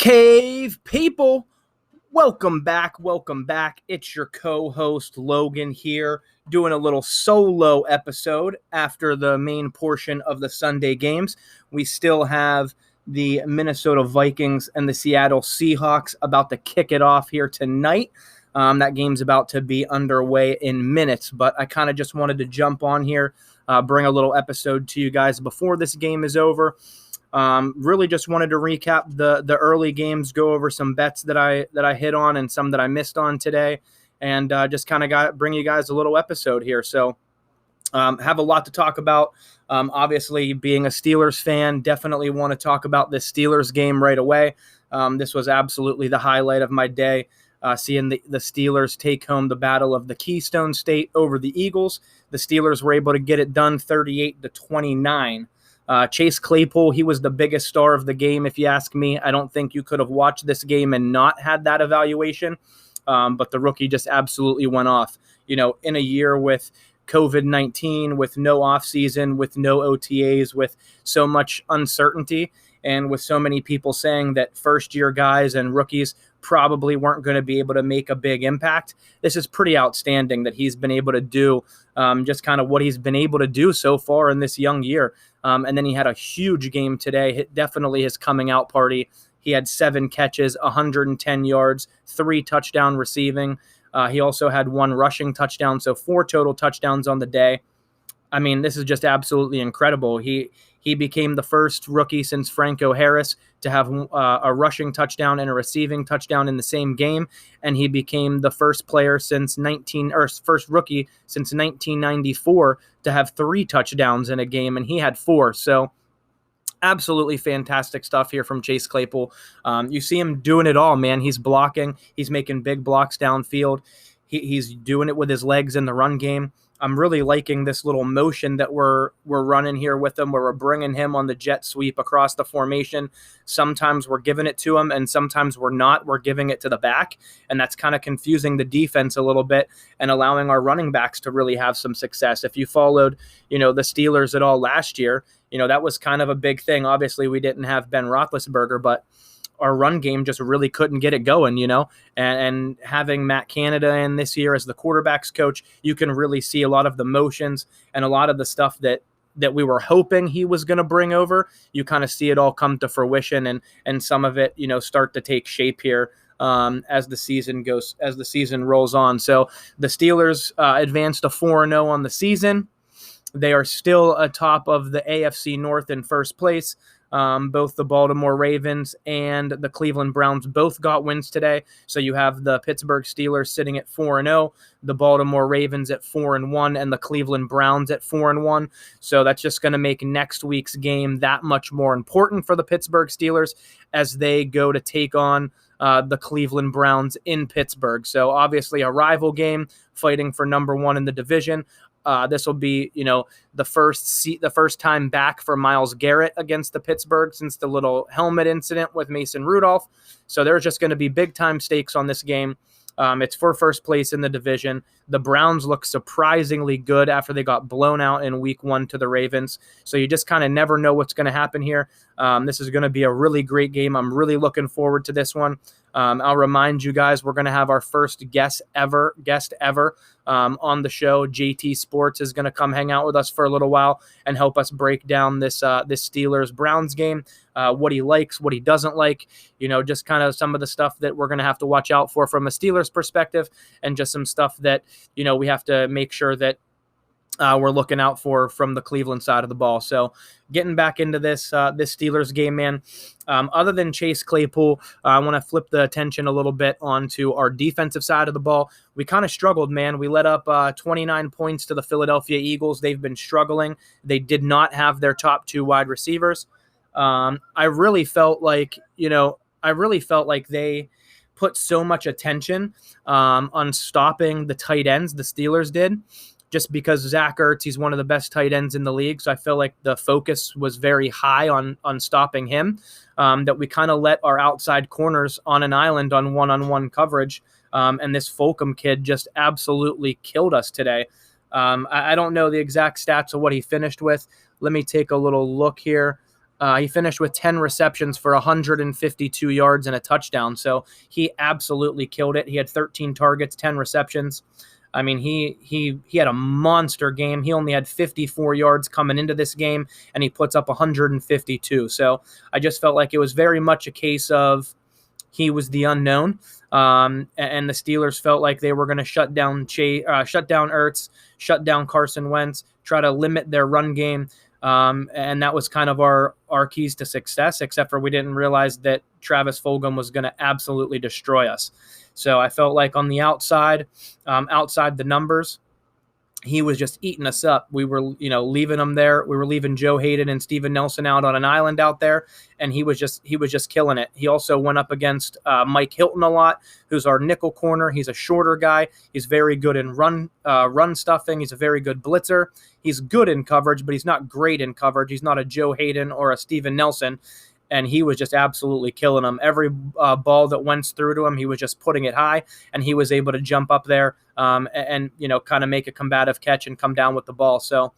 Cave people, welcome back. It's your co-host Logan here, doing a little solo episode after the main portion of the Sunday games. We still have the Minnesota Vikings and the Seattle Seahawks about to kick it off here tonight. That game's about to be underway in minutes, but I kind of just wanted to jump on here, bring a little episode to you guys before this game is over. Really just wanted to recap the early games, go over some bets that I hit on and some that I missed on today, and just kind of bring you guys a little episode here. So have a lot to talk about. Obviously, being a Steelers fan, definitely want to talk about this Steelers game right away. This was absolutely the highlight of my day, seeing the Steelers take home the battle of the Keystone State over the Eagles. The Steelers were able to get it done 38-29. Chase Claypool, he was the biggest star of the game, if you ask me. I don't think you could have watched this game and not had that evaluation, but the rookie just absolutely went off. You know, in a year with COVID-19, with no offseason, with no OTAs, with so much uncertainty, and with so many people saying that first-year guys and rookies probably weren't going to be able to make a big impact. This is pretty outstanding that he's been able to do just kind of what he's been able to do so far in this young year. And then he had a huge game today, definitely his coming out party. He had 7 catches, 110 yards, 3 touchdown receiving. He also had 1 rushing touchdown, so 4 total touchdowns on the day. I mean, this is just absolutely incredible. He became the first rookie since Franco Harris to have a rushing touchdown and a receiving touchdown in the same game, and he became the first player first rookie since 1994 to have 3 touchdowns in a game, and he had 4. So absolutely fantastic stuff here from Chase Claypool. You see him doing it all, man. He's blocking. He's making big blocks downfield. He's doing it with his legs in the run game. I'm really liking this little motion that we're running here with him, where we're bringing him on the jet sweep across the formation. Sometimes we're giving it to him, and sometimes we're not. We're giving it to the back, and that's kind of confusing the defense a little bit and allowing our running backs to really have some success. If you followed, the Steelers at all last year, that was kind of a big thing. Obviously, we didn't have Ben Roethlisberger, but our run game just really couldn't get it going, and having Matt Canada in this year as the quarterback's coach, you can really see a lot of the motions and a lot of the stuff that we were hoping he was going to bring over. You kind of see it all come to fruition, and some of it, start to take shape here as the season rolls on. So the Steelers advanced to 4-0 on the season. They are still atop of the AFC North in first place. Both the Baltimore Ravens and the Cleveland Browns both got wins today. So you have the Pittsburgh Steelers sitting at 4-0, the Baltimore Ravens at 4-1, and the Cleveland Browns at 4-1. So that's just going to make next week's game that much more important for the Pittsburgh Steelers as they go to take on the Cleveland Browns in Pittsburgh. So obviously a rival game, fighting for number 1 in the division. This will be, the first time back for Myles Garrett against the Pittsburgh since the little helmet incident with Mason Rudolph. So there's just going to be big time stakes on this game. It's for first place in the division. The Browns look surprisingly good after they got blown out in week 1 to the Ravens. So you just kind of never know what's going to happen here. This is going to be a really great game. I'm really looking forward to this one. I'll remind you guys, we're going to have our first guest ever on the show. JT Sports is going to come hang out with us for a little while and help us break down this Steelers-Browns game, what he likes, what he doesn't like, just kind of some of the stuff that we're going to have to watch out for from a Steelers perspective, and just some stuff that, we have to make sure that we're looking out for from the Cleveland side of the ball. So getting back into this Steelers game, man, other than Chase Claypool, I want to flip the attention a little bit onto our defensive side of the ball. We kind of struggled, man. We let up 29 points to the Philadelphia Eagles. They've been struggling. They did not have their top 2 wide receivers. I really felt like they put so much attention on stopping the tight ends, the Steelers did, just because Zach Ertz, he's one of the best tight ends in the league. So I feel like the focus was very high on stopping him, that we kind of let our outside corners on an island on one-on-one coverage. And this Fulcom kid just absolutely killed us today. I don't know the exact stats of what he finished with. Let me take a little look here. He finished with 10 receptions for 152 yards and a touchdown. So he absolutely killed it. He had 13 targets, 10 receptions. I mean, he had a monster game. He only had 54 yards coming into this game, and he puts up 152. So I just felt like it was very much a case of he was the unknown, and the Steelers felt like they were going to shut down Ertz, shut down Carson Wentz, try to limit their run game. And that was kind of our keys to success, except for we didn't realize that Travis Fulgham was going to absolutely destroy us. So I felt like on the outside the numbers, he was just eating us up. We were, leaving him there. We were leaving Joe Hayden and Steven Nelson out on an island out there, and he was just killing it. He also went up against Mike Hilton a lot, who's our nickel corner. He's a shorter guy. He's very good in run stuffing. He's a very good blitzer. He's good in coverage, but he's not great in coverage. He's not a Joe Hayden or a Steven Nelson. And he was just absolutely killing them. Every ball that went through to him, he was just putting it high, and he was able to jump up there and kind of make a combative catch and come down with the ball. So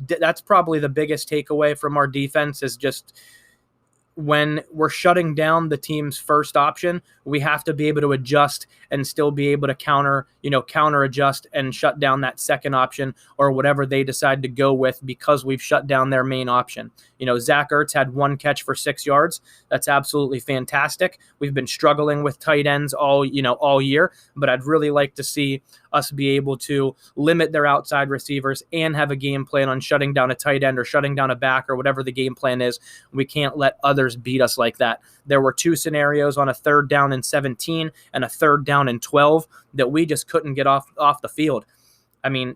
that's probably the biggest takeaway from our defense is just when we're shutting down the team's first option, we have to be able to adjust and still be able to counter adjust and shut down that second option or whatever they decide to go with because we've shut down their main option. Zach Ertz had 1 catch for 6 yards. That's absolutely fantastic. We've been struggling with tight ends all year, but I'd really like to see us be able to limit their outside receivers and have a game plan on shutting down a tight end or shutting down a back or whatever the game plan is. We can't let others beat us like that. There were 2 scenarios on a 3rd down and 17 and a 3rd down and 12 that we just couldn't get off the field. I mean,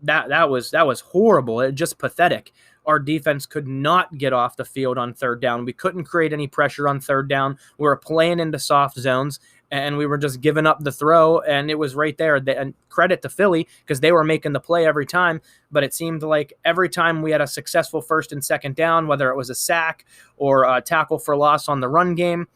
that was horrible. It just pathetic. Our defense could not get off the field on 3rd down. We couldn't create any pressure on 3rd down. We were playing into soft zones, and we were just giving up the throw, and it was right there. And credit to Philly because they were making the play every time, but it seemed like every time we had a successful 1st and 2nd down, whether it was a sack or a tackle for loss on the run game,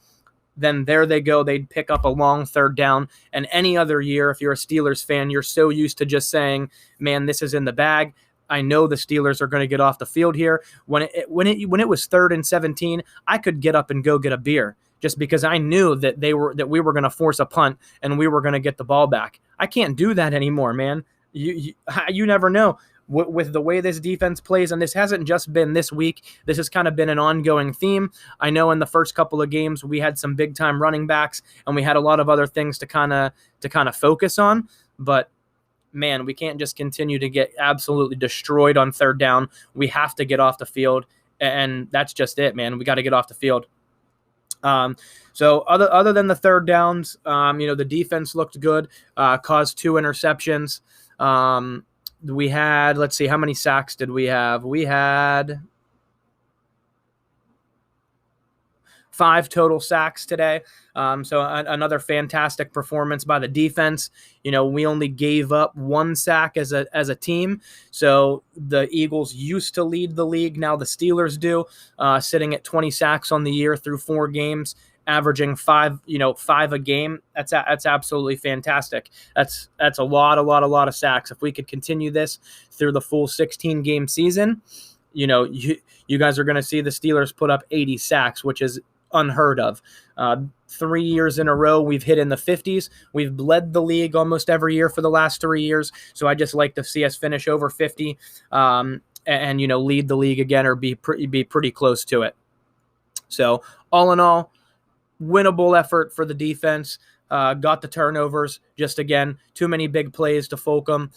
then there they go. They'd pick up a long 3rd down. And any other year, if you're a Steelers fan, you're so used to just saying, man, this is in the bag. I know the Steelers are going to get off the field here. When it was 3rd and 17, I could get up and go get a beer just because I knew that we were going to force a punt and we were going to get the ball back. I can't do that anymore, man. You never know. With the way this defense plays, and this hasn't just been this week, this has kind of been an ongoing theme. I know in the first couple of games we had some big time running backs and we had a lot of other things to kind of focus on, but man, we can't just continue to get absolutely destroyed on 3rd down. We have to get off the field, and that's just it, man. We got to get off the field. So other than the 3rd downs, the defense looked good, caused 2 interceptions. We had, let's see, how many sacks did we have? We had 5 total sacks today. So another fantastic performance by the defense. We only gave up 1 sack as a team. So the Eagles used to lead the league. Now the Steelers do, sitting at 20 sacks on the year through 4 games, averaging 5 a game. That's absolutely fantastic. That's a lot of sacks. If we could continue this through the full 16 game season, you guys are going to see the Steelers put up 80 sacks, which is unheard of. 3 years in a row, we've hit in the 50s. We've led the league almost every year for the last 3 years. So I just like to see us finish over 50 and lead the league again or be pretty close to it. So all in all, winnable effort for the defense. Got the turnovers. Just again, too many big plays to Fulgham,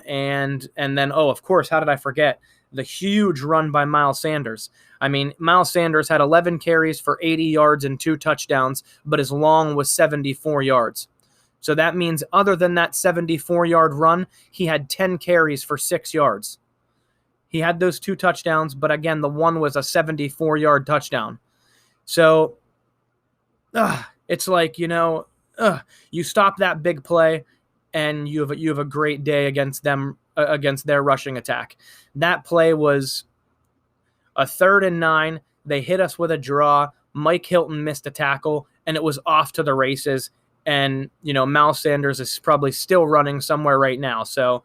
and then of course, how did I forget the huge run by Miles Sanders? I mean, Miles Sanders had 11 carries for 80 yards and 2 touchdowns, but his long was 74 yards. So that means other than that 74-yard run, he had 10 carries for 6 yards. He had those 2 touchdowns, but again, the one was a 74-yard touchdown. So it's like, you stop that big play and you have a great day against them, against their rushing attack. That play was a 3rd and 9. They hit us with a draw. Mike Hilton missed a tackle, and it was off to the races. And, Miles Sanders is probably still running somewhere right now. So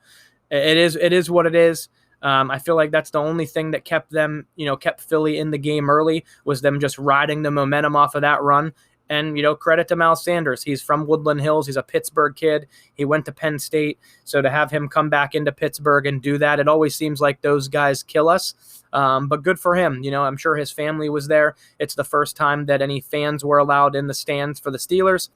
it is what it is. I feel like that's the only thing that kept them, kept Philly in the game early, was them just riding the momentum off of that run. And, credit to Miles Sanders. He's from Woodland Hills. He's a Pittsburgh kid. He went to Penn State. So to have him come back into Pittsburgh and do that, it always seems like those guys kill us. But good for him. I'm sure his family was there. It's the first time that any fans were allowed in the stands for the Steelers.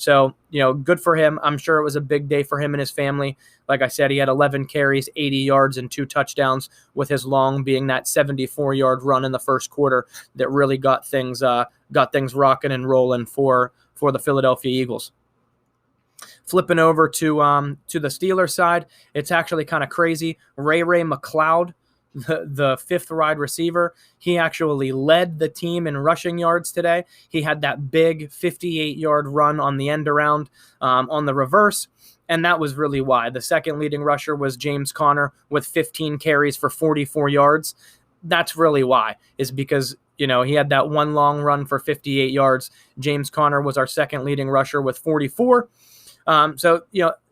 So, good for him. I'm sure it was a big day for him and his family. Like I said, he had 11 carries, 80 yards, and 2 touchdowns, with his long being that 74-yard run in the first quarter that really got things rocking and rolling for the Philadelphia Eagles. Flipping over to the Steelers side, it's actually kind of crazy. Ray McCloud, the fifth wide receiver, he actually led the team in rushing yards today. He had that big 58-yard run on the end around on the reverse, and that was really why. The second leading rusher was James Conner with 15 carries for 44 yards. That's really why, is because he had that one long run for 58 yards. James Conner was our second leading rusher with 44. So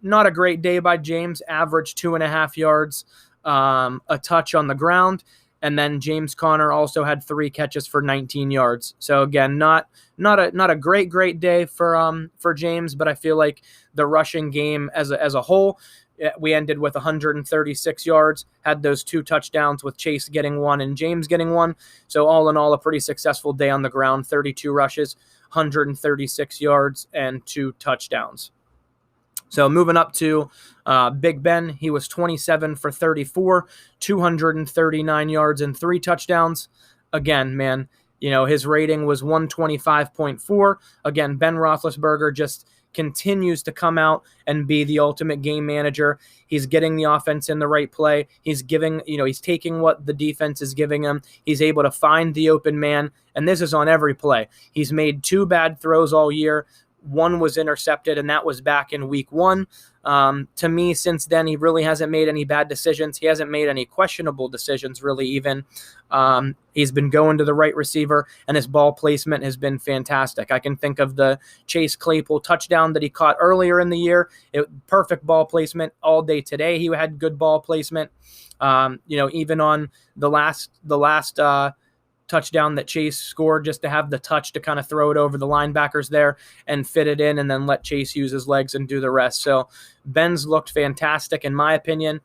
not a great day by James. Average 2.5 yards. A touch on the ground, and then James Conner also had 3 catches for 19 yards. So again, not a great day for James, but I feel like the rushing game as a whole, we ended with 136 yards, had those 2 touchdowns with Chase getting 1 and James getting 1. So all in all, a pretty successful day on the ground. 32 rushes, 136 yards, and 2 touchdowns. So moving up to Big Ben, he was 27 for 34, 239 yards and 3 touchdowns. Again, man, his rating was 125.4. Again, Ben Roethlisberger just continues to come out and be the ultimate game manager. He's getting the offense in the right play. He's taking what the defense is giving him. He's able to find the open man, and this is on every play. He's made 2 bad throws all year. 1 was intercepted, and that was back in week 1. To me, since then, he really hasn't made any bad decisions. He hasn't made any questionable decisions, really, even. He's been going to the right receiver, and his ball placement has been fantastic. I can think of the Chase Claypool touchdown that he caught earlier in the year. Perfect ball placement all day today. He had good ball placement. Even on the last touchdown that Chase scored, just to have the touch to kind of throw it over the linebackers there and fit it in, and then let Chase use his legs and do the rest. So Ben's looked fantastic in my opinion.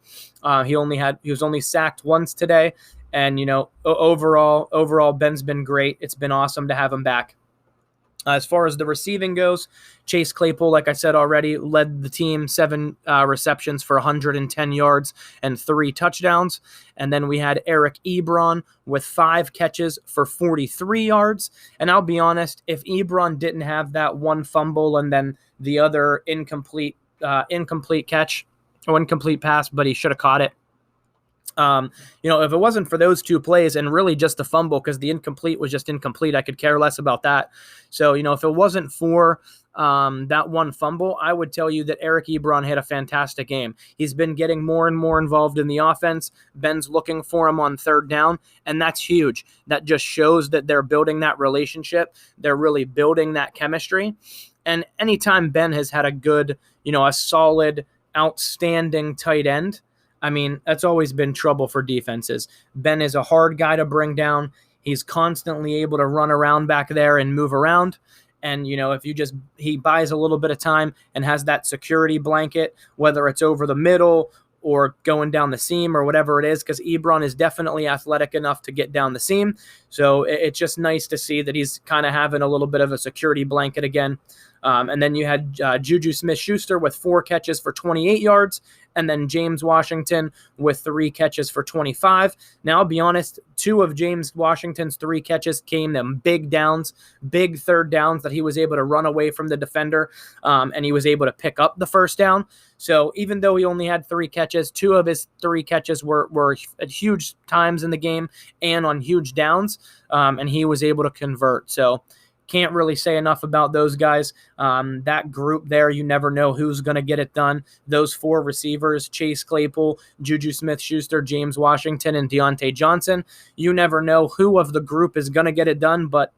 He was only sacked once today, and overall Ben's been great. It's been awesome to have him back. As far as the receiving goes, Chase Claypool, like I said already, led the team, 7 receptions for 110 yards and 3 touchdowns. And then we had Eric Ebron with 5 catches for 43 yards. And I'll be honest, if Ebron didn't have that 1 fumble and then the other incomplete catch or incomplete pass, but he should have caught it. If it wasn't for those 2 plays and really just the fumble, because the incomplete was just incomplete, I could care less about that. So, if it wasn't for that 1 fumble, I would tell you that Eric Ebron had a fantastic game. He's been getting more and more involved in the offense. Ben's looking for him on 3rd down, and that's huge. That just shows that they're building that relationship. They're really building that chemistry. And anytime Ben has had a good, a solid, outstanding tight end, I mean, that's always been trouble for defenses. Ben is a hard guy to bring down. He's constantly able to run around back there and move around. And, if he buys a little bit of time and has that security blanket, whether it's over the middle or going down the seam or whatever it is, because Ebron is definitely athletic enough to get down the seam. So it's just nice to see that he's kind of having a little bit of a security blanket again. And then you had Juju Smith-Schuster with 4 catches for 28 yards, and then James Washington with 3 catches for 25. Now, I'll be honest, 2 of James Washington's 3 catches came them big downs, big 3rd downs that he was able to run away from the defender, and he was able to pick up the 1st down. So even though he only had 3 catches, 2 of his 3 catches were at huge times in the game and on huge downs, and he was able to convert. So can't really say enough about those guys. That group there, you never know who's going to get it done. Those 4 receivers, Chase Claypool, Juju Smith-Schuster, James Washington, and Deontay Johnson. You never know who of the group is going to get it done, but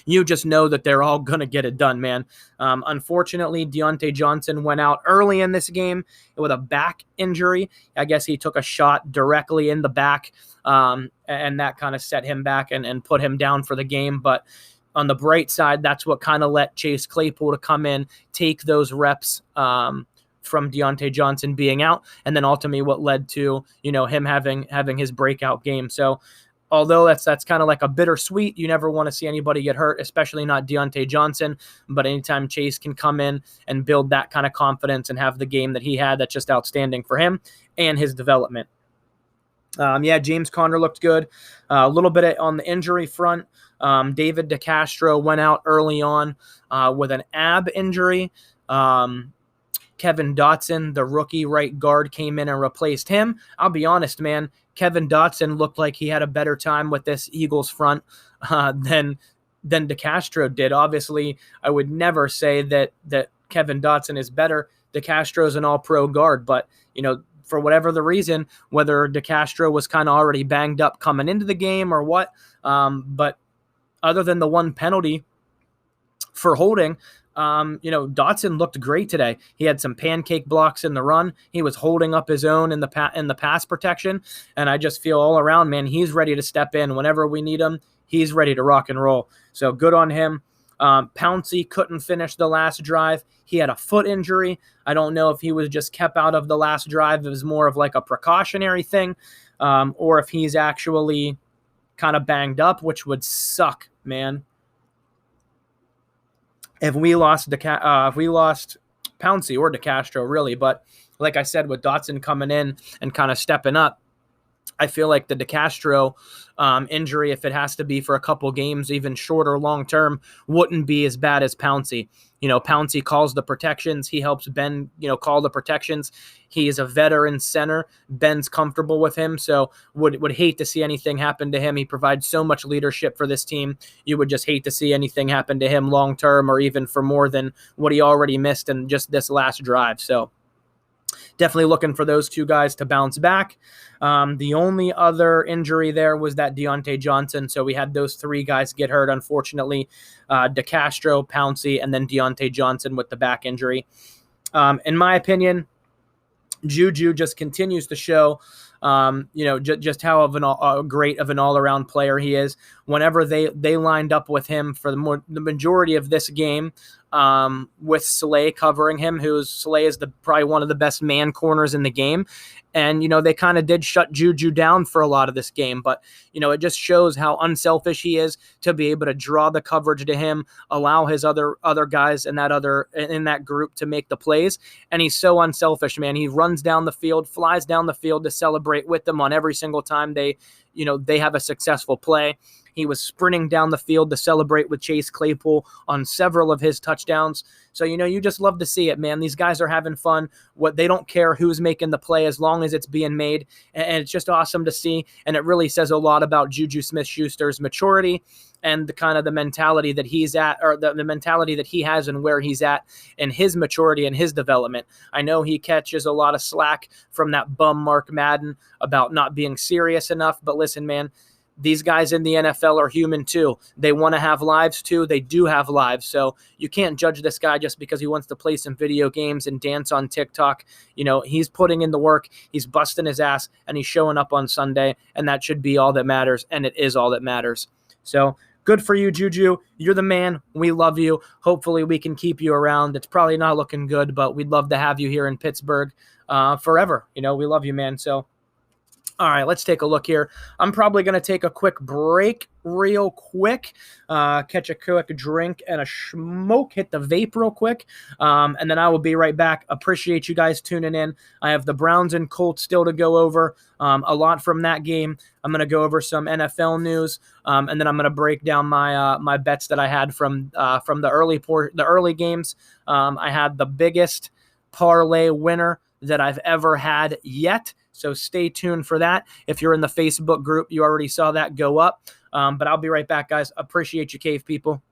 you just know that they're all going to get it done, man. Unfortunately, Diontae Johnson went out early in this game with a back injury. I guess he took a shot directly in the back, and that kind of set him back and put him down for the game. But on the bright side, that's what kind of let Chase Claypool to come in, take those reps from Diontae Johnson being out, and then ultimately what led to, him having his breakout game. So although that's kind of like a bittersweet, you never want to see anybody get hurt, especially not Diontae Johnson. But anytime Chase can come in and build that kind of confidence and have the game that he had, that's just outstanding for him and his development. James Conner looked good. A little bit on the injury front. David DeCastro went out early on with an ab injury. Kevin Dotson, the rookie right guard, came in and replaced him. I'll be honest, man. Kevin Dotson looked like he had a better time with this Eagles front than DeCastro did. Obviously, I would never say that Kevin Dotson is better. DeCastro's an all-pro guard, but, for whatever the reason, whether DeCastro was kind of already banged up coming into the game or what, but other than the one penalty for holding, Dotson looked great today. He had some pancake blocks in the run. He was holding up his own in the pass protection, and I just feel all around, man, he's ready to step in whenever we need him. He's ready to rock and roll. So good on him. Pouncey couldn't finish the last drive. He had a foot injury. I don't know if he was just kept out of the last drive. It was more of like a precautionary thing, or if he's actually kind of banged up, which would suck, man. If we lost Pouncey or DeCastro, really. But like I said, with Dotson coming in and kind of stepping up, I feel like the DeCastro injury, if it has to be for a couple games, even shorter long term, wouldn't be as bad as Pouncey. Pouncey calls the protections. He helps Ben, call the protections. He is a veteran center. Ben's comfortable with him, so would hate to see anything happen to him. He provides so much leadership for this team. You would just hate to see anything happen to him long term, or even for more than what he already missed in just this last drive. So definitely looking for those two guys to bounce back. The only other injury there was that Diontae Johnson. So we had those three guys get hurt, unfortunately. DeCastro, Pouncey, and then Diontae Johnson with the back injury. In my opinion, Juju just continues to show, just how great of an all-around player he is. Whenever they lined up with him for the majority of this game, with Slay covering him, Slay is probably one of the best man corners in the game. And, they kind of did shut Juju down for a lot of this game. But, it just shows how unselfish he is to be able to draw the coverage to him, allow his other guys in that group to make the plays. And he's so unselfish, man. He runs down the field, flies down the field to celebrate with them on every single time they have a successful play. He was sprinting down the field to celebrate with Chase Claypool on several of his touchdowns. So, you just love to see it, man. These guys are having fun. They don't care who's making the play as long as it's being made. And it's just awesome to see. And it really says a lot about Juju Smith-Schuster's maturity and the mentality that he's at, or the mentality that he has and where he's at and his maturity and his development. I know he catches a lot of slack from that bum Mark Madden about not being serious enough. But listen, man, these guys in the NFL are human too. They want to have lives too. They do have lives. So you can't judge this guy just because he wants to play some video games and dance on TikTok. He's putting in the work. He's busting his ass, and he's showing up on Sunday, and that should be all that matters, and it is all that matters. So good for you, Juju. You're the man. We love you. Hopefully we can keep you around. It's probably not looking good, but we'd love to have you here in Pittsburgh forever. We love you, man. So all right, let's take a look here. I'm probably going to take a quick break real quick, catch a quick drink and a smoke, hit the vape real quick, and then I will be right back. Appreciate you guys tuning in. I have the Browns and Colts still to go over, a lot from that game. I'm going to go over some NFL news, and then I'm going to break down my bets that I had from the early games. I had the biggest parlay winner that I've ever had yet. So stay tuned for that. If you're in the Facebook group, you already saw that go up. But I'll be right back, guys. Appreciate you, cave people.